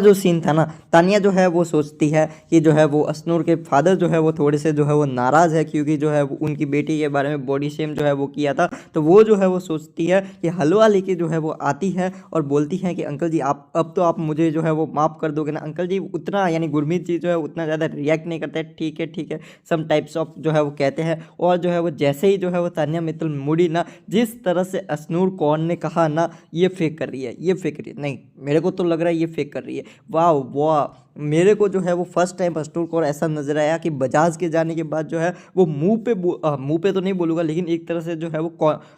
जो सीन था ना, तानिया जो है वो सोचती है कि जो है वो अश्नूर के फादर जो है वो थोड़े से जो है वो नाराज़ है, क्योंकि जो है वो उनकी बेटी के बारे में बॉडी शेम जो है वो किया था। तो वो जो है वो सोचती है कि हलवा लेके जो है वो आती है और बोलती है कि अंकल जी आप अब तो आप मुझे जो है वो माफ़ कर दोगे ना अंकल जी। उतना यानी गुरमीत जी जो है उतना ज़्यादा रिएक्ट नहीं करते, ठीक है सम टाइप्स ऑफ जो है वो कहते हैं। और जो है वो जैसे ही जो है वो तानिया मित्तल मुड़ी ना, जिस तरह से अश्नूर कौर ने कहा ना ये फेक कर रही है, ये फेक कर रही है, नहीं मेरे को तो लग रहा है ये फेक कर रही है। वाह वाह, मेरे को जो है वो फर्स्ट टाइम अश्नूर कौर ऐसा नजर आया कि बजाज के जाने के बाद जो है वो मुंह पे तो नहीं बोलूँगा, लेकिन एक तरह से जो है वो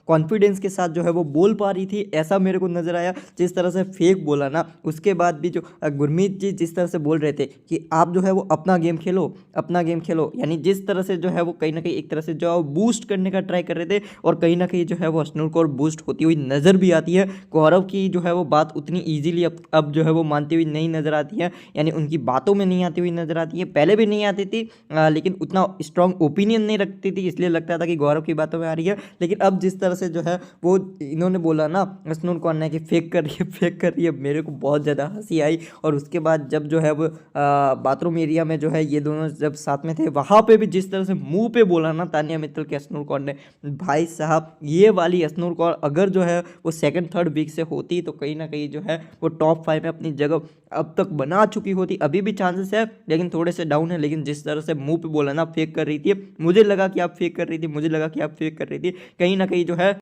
कॉन्फिडेंस के साथ जो है वो बोल पा रही थी, ऐसा मेरे को नजर आया। जिस तरह से फेक बोला ना, उसके बाद भी जो गुरमीत जी जिस तरह से बोल रहे थे कि आप जो है वो अपना गेम खेलो, अपना गेम खेलो, यानी जिस तरह से जो है वो कहीं ना कहीं एक तरह से जो बूस्ट करने का ट्राई कर रहे थे, और कहीं ना कहीं जो है वो अश्नूर कौर बूस्ट होती हुई नजर भी आती है। गौरव की जो है वो बात उतनी ईजिली अब जो है वो मानती हुई नहीं नजर आती है, यानी उनकी बातों में नहीं आती हुई नजर आती है। पहले भी नहीं आती थी, लेकिन उतना स्ट्रॉन्ग ओपिनियन नहीं रखती थी, इसलिए लगता था कि गौरव की बातों में आ रही है। लेकिन अब जिस तरह से जो है वो इन्होंने बोला ना अश्नूर कौर ने कि फेक कर रही है, फेक कर रही है, मेरे को बहुत ज़्यादा हंसी आई। और उसके बाद जब जो है वो बाथरूम एरिया में जो है ये दोनों जब साथ में थे, वहाँ पे भी जिस तरह से मुंह पे बोला ना तानिया मित्तल के अश्नूर कौर ने, भाई साहब ये वाली अश्नूर कौर अगर जो है वो सेकंड थर्ड वीक से होती तो कहीं ना कहीं जो है वो टॉप 5 में अपनी जगह अब तक बना चुकी होती। अभी भी चांसेस है लेकिन थोड़े से डाउन है, लेकिन जिस तरह से मुंह पे बोला ना फेक कर रही थी, मुझे लगा कि आप फेक कर रही थी, मुझे लगा कि आप फेक कर रही थी। कहीं ना कहीं जो है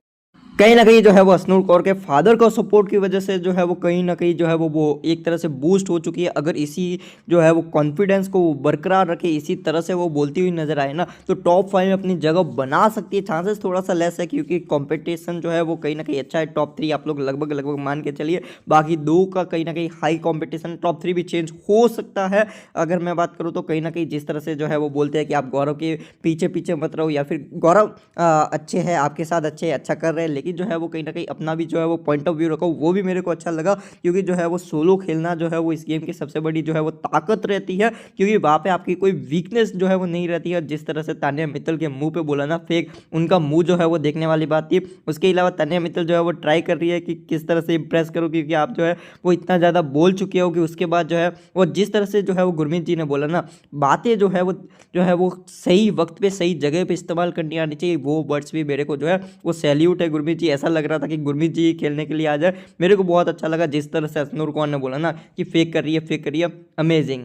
कहीं ना कहीं जो है वो अश्नूर कौर के फादर का सपोर्ट की वजह से जो है वो कहीं ना कहीं जो है वो एक तरह से बूस्ट हो चुकी है। अगर इसी जो है वो कॉन्फिडेंस को बरकरार रखे, इसी तरह से वो बोलती हुई नजर आए ना, तो टॉप 5 में अपनी जगह बना सकती है। चांसेस थोड़ा सा लेस है क्योंकि कंपटीशन जो है वो कहीं ना कहीं अच्छा है। टॉप 3 आप लोग लगभग लगभग मान के चलिए, बाकी 2 का कहीं ना कहीं हाई कॉम्पिटिशन, टॉप 3 भी चेंज हो सकता है। अगर मैं बात करूँ तो कहीं ना कहीं जिस तरह से जो है वो बोलते हैं कि आप गौरव के पीछे पीछे मत रहो, या फिर गौरव अच्छे हैं आपके साथ, अच्छे अच्छा कर रहे हैं, लेकिन जो है वो कहीं ना कहीं अपना भी जो है वो पॉइंट ऑफ व्यू रखो, वो भी मेरे को अच्छा लगा। क्योंकि जो है वो सोलो खेलना जो है वो इस गेम की सबसे बड़ी जो है वो ताकत रहती है, क्योंकि वहाँ पे आपकी कोई वीकनेस जो है वो नहीं रहती है। जिस तरह से तानिया मित्तल के मुंह पे बोला ना फेक, उनका मुंह जो है वो देखने वाली बात थी। उसके अलावा तानिया मित्तल जो है वो ट्राई कर रही है कि किस तरह से इंप्रेस करो, क्योंकि आप जो है वो इतना ज़्यादा बोल चुके हो कि उसके बाद जो है वो जिस तरह से जो है वो गुरमीत जी ने बोला ना, बातें जो है वो सही वक्त पे सही जगह पे इस्तेमाल करनी आनी चाहिए। वो वर्ड्स भी मेरे को जो है वो सैल्यूट है गुरमीत जी। ऐसा लग रहा था कि गुरमीत जी खेलने के लिए आ जाए। मेरे को बहुत अच्छा लगा जिस तरह से अश्नूर कौर ने बोला ना कि फेक कर रही है, फेक कर रही है, अमेजिंग।